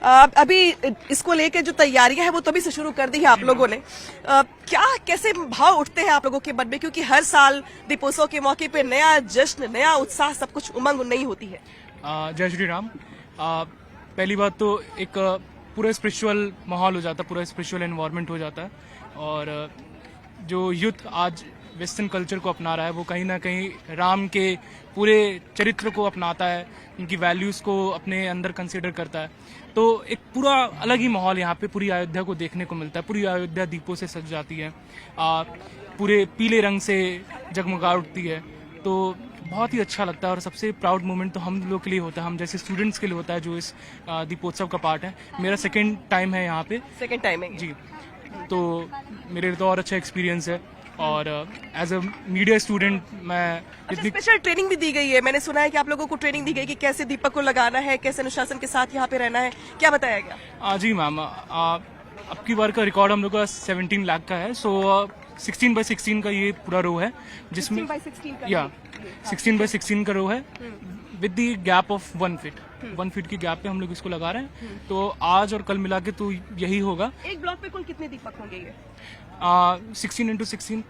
अभी इसको लेके जो तैयारियां हैं वो तभी से शुरू कर दी है आप लोगों ने। क्या कैसे भाव उठते हैं आप लोगों के मन में, क्योंकि हर साल दीपोत्सव के मौके पे नया जश्न, नया उत्साह, सब कुछ उमंग नहीं होती है। जय श्री राम। पहली बात तो एक पूरा स्पिरिचुअल माहौल हो जाता है, पूरा स्पिरिचुअल एनवायरनमेंट हो जाता है। और जो यूथ आज वेस्टर्न कल्चर को अपना रहा है वो कहीं ना कहीं राम के पूरे चरित्र को अपनाता है, उनकी वैल्यूज़ को अपने अंदर कंसीडर करता है। तो एक पूरा अलग ही माहौल यहाँ पे पूरी अयोध्या को देखने को मिलता है। पूरी अयोध्या दीपों से सज जाती है, पूरे पीले रंग से जगमगा उठती है। तो बहुत ही अच्छा लगता है और सबसे प्राउड मोमेंट तो हम लोग के लिए होता है, हम जैसे स्टूडेंट्स के लिए होता है जो इस दीपोत्सव का पार्ट है। मेरा सेकेंड टाइम है यहाँ पे। सेकेंड टाइम है जी, तो मेरे लिए तो और अच्छा एक्सपीरियंस है। और एज अ मीडिया स्टूडेंट मैं इतनी स्पेशल ट्रेनिंग भी दी गई है। मैंने सुना है कि आप लोगों को ट्रेनिंग दी गई कि कैसे दीपक को लगाना है, कैसे अनुशासन के साथ यहाँ पे रहना है, क्या बताया गया? जी मैम, अब की बार का रिकॉर्ड हम लोग का 17 लाख का है। सो 16x16 का ये पूरा रो है, जिसमें 16x16 का रो है with the gap of 1 feet. 1 feet की गैप पे हम लोग इसको लगा रहे हैं। तो आज और कल मिला के तो यही होगा। एक ब्लॉक पे कुल कितने दीपक होंगे ये? 16x16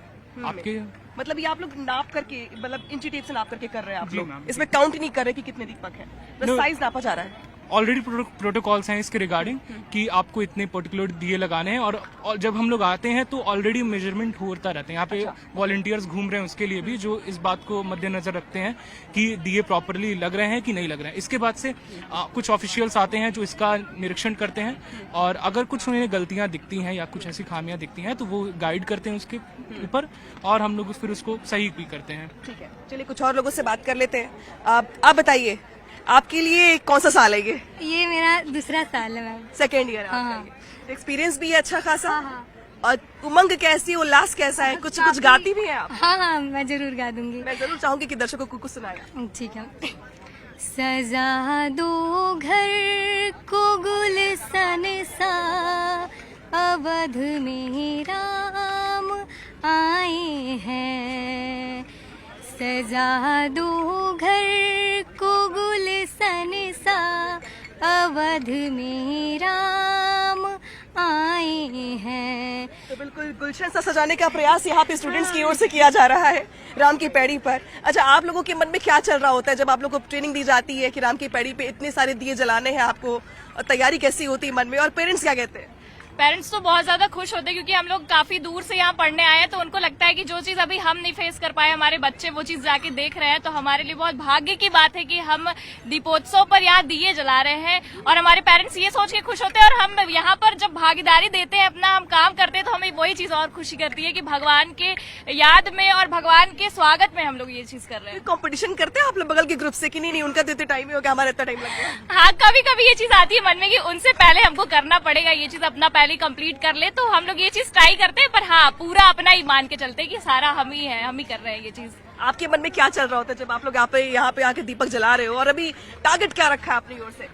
आपके, मतलब ये आप लोग नाप करके, मतलब इंची टेप से नाप करके कर रहे हैं आप लोग? इसमें काउंट ही नहीं कर रहे कि कितने दीपक हैं, बस साइज नापा जा रहा है। ऑलरेडी प्रोटोकॉल्स हैं इसके रिगार्डिंग कि आपको इतने पर्टिकुलर दिए लगाने हैं। और जब हम लोग आते हैं तो ऑलरेडी मेजरमेंट होता रहता है। यहाँ पे वॉलंटियर्स घूम रहे हैं उसके लिए भी, जो इस बात को मद्देनजर रखते हैं कि दिए प्रॉपरली लग रहे हैं कि नहीं लग रहे हैं। इसके बाद से कुछ ऑफिशियल्स आते हैं जो इसका निरीक्षण करते हैं, और अगर कुछ उन्हें गलतियां दिखती हैं या कुछ ऐसी खामियां दिखती हैं तो वो गाइड करते हैं उसके ऊपर, और हम लोग फिर उसको सही भी करते हैं। ठीक है, चलिए कुछ और लोगों से बात कर लेते हैं। आप बताइए, आपके लिए कौन सा साल है ये? ये मेरा दूसरा साल है मैम। Second year. हाँ। एक्सपीरियंस भी है अच्छा खासा? हाँ। और उमंग कैसी, उल्लास कैसा है? कुछ गाती भी हैं आप? हाँ, मैं जरूर गा दूंगी। मैं जरूर चाहूंगी कि दर्शकों को कुछ सुनाया। ठीक है। सजा दो घर को गुलशन सा, अवध में राम आए हैं। सजा दो घर को गुलशन सा, अवध में राम आए हैं। तो बिल्कुल गुलशन सा सजाने का प्रयास यहाँ पे स्टूडेंट्स की ओर से किया जा रहा है राम की पैड़ी पर। अच्छा, आप लोगों के मन में क्या चल रहा होता है जब आप लोगों को ट्रेनिंग दी जाती है कि राम की पैड़ी पे इतने सारे दिए जलाने हैं आपको, और तैयारी कैसी होती है मन में, और पेरेंट्स क्या कहते हैं? पेरेंट्स तो बहुत ज्यादा खुश होते हैं, क्योंकि हम लोग काफी दूर से यहाँ पढ़ने आए हैं, तो उनको लगता है कि जो चीज अभी हम नहीं फेस कर पाए, हमारे बच्चे वो चीज जाके देख रहे हैं। तो हमारे लिए बहुत भाग्य की बात है कि हम दीपोत्सव पर यहाँ दिए जला रहे हैं, और हमारे पेरेंट्स ये सोच के खुश होते हैं। और हम यहाँ पर जब भागीदारी देते हैं, अपना हम काम करते हैं, तो हमें वही चीज और खुशी करती है कि भगवान के याद में और भगवान के स्वागत में हम लोग ये चीज कर रहे हैं। कंपटीशन करते हैं आप लोग बगल के ग्रुप से कि नहीं उनका देते टाइम ही हो गया, हमारा इतना टाइम लग गया? हाँ, कभी कभी ये चीज आती है मन में कि उनसे पहले हमको करना पड़ेगा, ये चीज अपना पहले कंप्लीट कर, तो हम लोग ये चीज ट्राई करते हैं। पर हाँ, पूरा अपना ही मान के चलते हैं कि सारा हम ही है, हम ही कर रहे हैं ये चीज। आपके मन में क्या चल रहा होता है जब आप लोग यहाँ पे आके दीपक जला रहे हो, और अभी टारगेट क्या रखा है अपनी ओर से?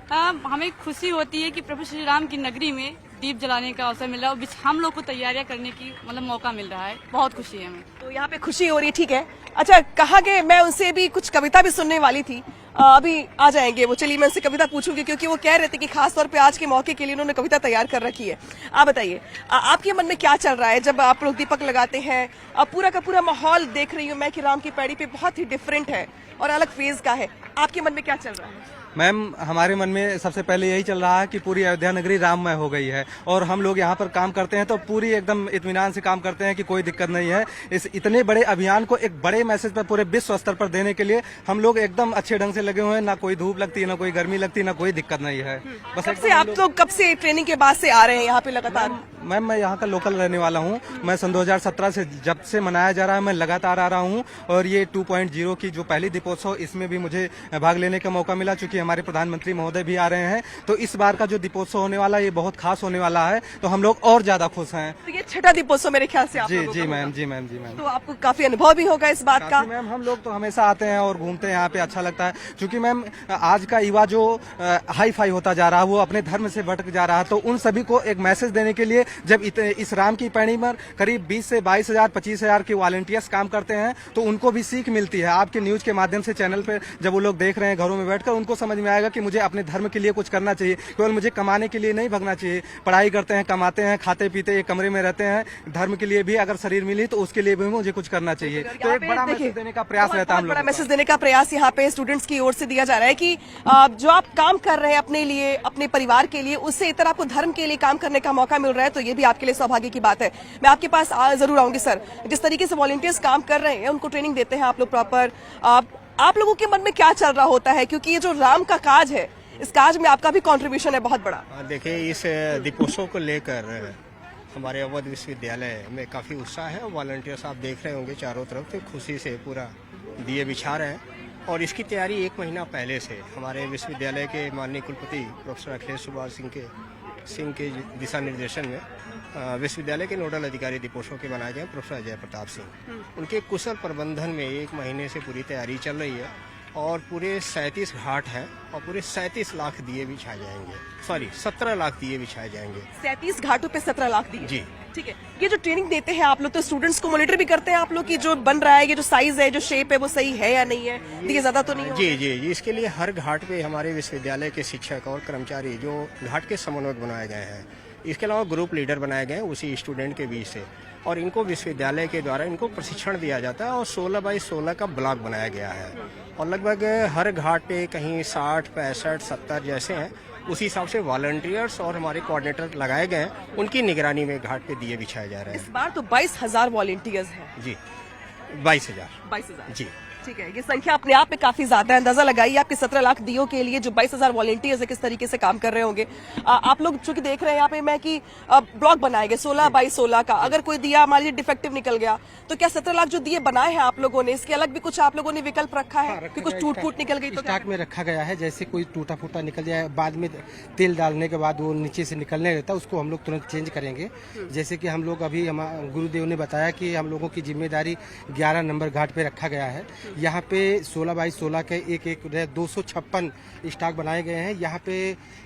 हमें खुशी होती है कि प्रभु श्री राम की नगरी में दीप जलाने का अवसर मिल रहा है, और हम लोग को तैयारियां करने की मतलब मौका मिल रहा है। बहुत खुशी है हमें। तो यहाँ पे खुशी हो रही है, ठीक है। अच्छा, कहा गया, मैं उनसे भी कुछ कविता भी सुनने वाली थी, अभी आ जाएंगे वो। चलिए मैं उनसे कविता पूछूंगी, क्योंकि वो कह रहे थे कि खास तौर पे आज के मौके के लिए उन्होंने कविता तैयार कर रखी है। आप बताइए, आपके मन में क्या चल रहा है जब आप लोग दीपक लगाते हैं? पूरा का पूरा माहौल देख रही हूँ मैं कि राम की पैड़ी पे बहुत ही डिफरेंट है और अलग फेज का है। आपके मन में क्या चल रहा है? मैम, हमारे मन में सबसे पहले यही चल रहा है कि पूरी अयोध्या नगरी राममय हो गई है, और हम लोग यहाँ पर काम करते हैं तो पूरी एकदम इत्मीनान से काम करते हैं कि कोई दिक्कत नहीं है। इस इतने बड़े अभियान को एक बड़े मैसेज पर पूरे विश्व स्तर पर देने के लिए हम लोग एकदम अच्छे ढंग से लगे हुए हैं। ना कोई धूप लगती है, ना कोई गर्मी लगती है, ना कोई दिक्कत नहीं है। बस आप लोग कब से ट्रेनिंग के बाद से आ रहे हैं यहाँ पे लगातार? मैम, मैं यहाँ का लोकल रहने वाला हूँ। मैं सन 2017 से जब से मनाया जा रहा है मैं लगातार आ रहा हूँ, और ये 2.0 की जो पहली दीपोत्सव, इसमें भी मुझे भाग लेने का मौका मिला, चूंकि हमारे प्रधानमंत्री महोदय भी आ रहे हैं। तो इस बार का जो दीपोत्सव होने वाला है ये बहुत खास होने वाला है, तो हम लोग और ज्यादा खुश हैं। तो ये छठा दीपोत्सव मेरे ख्याल से आप जी मैम, जी मैम, जी मैम। तो आपको काफी अनुभव भी होगा इस बात का? मैम, हम लोग तो हमेशा आते हैं और घूमते हैं यहाँ पे, अच्छा लगता है। क्योंकि मैम, आज का युवा जो हाई फाई होता जा रहा है, वो अपने धर्म से भटक जा रहा है, तो उन सभी को एक मैसेज देने के लिए जब इस राम की पैड़ी पर करीब 20 से 22,000 25,000 के वॉलंटियर्स काम करते हैं तो उनको भी सीख मिलती है। आपके न्यूज के माध्यम से चैनल पे जब वो लोग देख रहे हैं घरों में बैठकर, उनको समझ में आएगा कि मुझे अपने धर्म के लिए कुछ करना चाहिए, केवल मुझे कमाने के लिए नहीं भगना चाहिए। पढ़ाई करते हैं, कमाते हैं, खाते पीते एक कमरे में रहते हैं, धर्म के लिए भी अगर शरीर मिली तो उसके लिए भी मुझे कुछ करना चाहिए। तो एक बड़ा मैसेज देने का प्रयास रहता है हम बड़ा लोग। मैसेज देने का प्रयास यहाँ पे स्टूडेंट्स की ओर से दिया जा रहा है कि जो आप काम कर रहे हैं अपने लिए, अपने परिवार के लिए, उससे इतर आपको धर्म के लिए काम करने का मौका मिल रहा है, तो ये भी आपके लिए सौभाग्य की बात है। मैं आपके पास जरूर आऊंगी सर। जिस तरीके से वॉलंटियर्स काम कर रहे हैं, उनको ट्रेनिंग देते हैं आप लोग प्रॉपर, आप लोगों के मन में क्या चल रहा होता है, क्योंकि ये जो राम का काज है, इस काज में आपका भी कंट्रीब्यूशन है बहुत बड़ा। देखिए, इस दीपोत्सव को लेकर हमारे अवध विश्वविद्यालय में काफ़ी उत्साह है। वॉलंटियर्स आप देख रहे होंगे चारों तरफ तो खुशी से पूरा दिए बिछा रहे हैं, और इसकी तैयारी 1 महीना पहले से हमारे विश्वविद्यालय के माननीय कुलपति प्रोफेसर अखिलेश सुभाष सिंह के दिशा निर्देशन में विश्वविद्यालय के नोडल अधिकारी दीपोत्सव के बनाए गए प्रोफेसर अजय प्रताप सिंह, उनके कुशल प्रबंधन में 1 महीने से पूरी तैयारी चल रही है, और पूरे 37 घाट हैं और पूरे 37 लाख दिए बिछाए जाएंगे। 17 लाख दिए बिछाए जाएंगे। 37 घाटों पे 17 लाख दिए। जी ठीक है। ये जो ट्रेनिंग देते हैं आप लोग, तो स्टूडेंट्स को मॉनिटर भी करते हैं आप लोग कि जो बन रहा है, ये जो साइज है, जो शेप है, वो सही है या नहीं है, दिए ज्यादा तो नहीं हो? जी जी जी, इसके लिए हर घाट पे हमारे विश्वविद्यालय के शिक्षक और कर्मचारी जो घाट के समन्वयक बनाए गए हैं, इसके अलावा ग्रुप लीडर बनाए गए हैं उसी स्टूडेंट के बीच से, और इनको विश्वविद्यालय के द्वारा इनको प्रशिक्षण दिया जाता है, और 16 बाई 16 का ब्लॉक बनाया गया है, और लगभग हर घाट पे कहीं 60, 65, 70 जैसे हैं। उसी हिसाब से वॉलंटियर्स और हमारे कोऑर्डिनेटर लगाए गए हैं, उनकी निगरानी में घाट पे दिए बिछाए जा रहे हैं। इस बार तो 22,000 वॉलंटियर्स हैं। जी, 22,000। 22,000 जी ठीक है। ये संख्या अपने आप में काफी ज्यादा है। अंदाजा लगाइए आपके 17 लाख दियों के लिए जो 22,000 वॉलंटियर्स है किस तरीके से काम कर रहे होंगे। आप लोग चूंकि देख रहे हैं यहाँ पे मैं कि ब्लॉक बनाए गए 16 बाई 16 का, अगर कोई दिया मान लीजिए डिफेक्टिव निकल गया तो क्या 17 लाख जो दिए बनाए हैं आप लोगों ने, इसके अलग भी कुछ आप लोगों ने विकल्प रखा है कि कुछ टूट फूट निकल गई तो स्टॉक में रखा गया है। जैसे कोई टूटा फूटा निकल जाए, बाद में तेल डालने के बाद वो नीचे से निकलने रहता है, उसको हम लोग तुरंत चेंज करेंगे। जैसे कि हम लोग अभी गुरुदेव ने बताया कि हम लोगों की जिम्मेदारी 11 नंबर घाट पे रखा गया है। यहाँ पे 16 बाई 16 के एक 256 स्टॉक बनाए गए हैं। यहाँ पे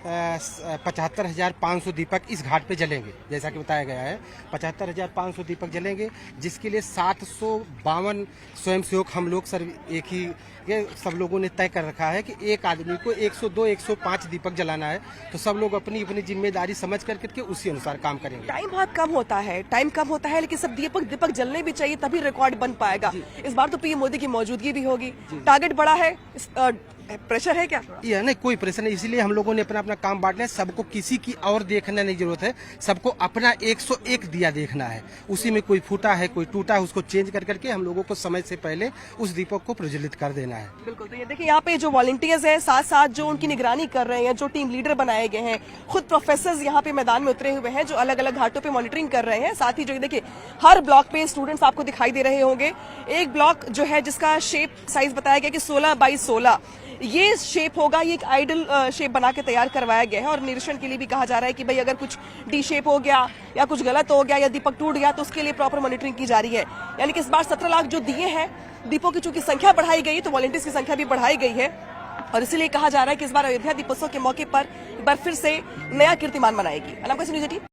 75,500 दीपक इस घाट पे जलेंगे, जैसा कि बताया गया है 75,500 दीपक जलेंगे, जिसके लिए 752 स्वयंसेवक हम लोग सर एक ही ये सब लोगों ने तय कर रखा है कि एक आदमी को 102 105 दीपक जलाना है। तो सब लोग अपनी अपनी जिम्मेदारी समझ करके उसी अनुसार काम करेंगे। टाइम बहुत कम होता है, लेकिन सब दीपक जलने भी चाहिए, तभी रिकॉर्ड बन पाएगा। इस बार तो पीएम मोदी की मौजूदगी भी होगी, टारगेट बड़ा है, प्रेशर है क्या? ये नहीं, कोई प्रेशर नहीं, इसलिए हम लोगों ने अपना अपना काम बांटना है। सबको किसी की और देखना नहीं जरूरत है, सबको अपना 101 दिया देखना है। उसी में कोई फूटा है, कोई टूटा है, उसको चेंज कर करके हम लोगों को समय से पहले उस दीपक को प्रज्वलित कर देना है। बिल्कुल। तो ये देखिए यहाँ पे जो वॉलंटियर्स हैं, साथ साथ जो उनकी निगरानी कर रहे हैं, जो टीम लीडर बनाए गए हैं, खुद प्रोफेसर्स यहाँ पे मैदान में उतरे हुए हैं जो अलग अलग घाटों पे मॉनिटरिंग कर रहे हैं। साथ ही जो देखिए हर ब्लॉक पे स्टूडेंट्स आपको दिखाई दे रहे होंगे। एक ब्लॉक जो है जिसका शेप साइज बताया गया कि 16 बाई 16 ये शेप होगा, ये एक आइडल शेप बना के तैयार करवाया गया है, और निरीक्षण के लिए भी कहा जा रहा है कि भाई अगर कुछ डी शेप हो गया या कुछ गलत हो गया या दीपक टूट गया तो उसके लिए प्रॉपर मॉनिटरिंग की जा रही है। यानी कि इस बार 17 लाख जो दिए हैं दीपों की चूंकि संख्या बढ़ाई गई तो वॉलंटियर्स की संख्या भी बढ़ाई गई है, और इसीलिए कहा जा रहा है कि इस बार अयोध्या दीपोत्सव के मौके पर एक बार फिर से नया कीर्तिमान बनाएगी।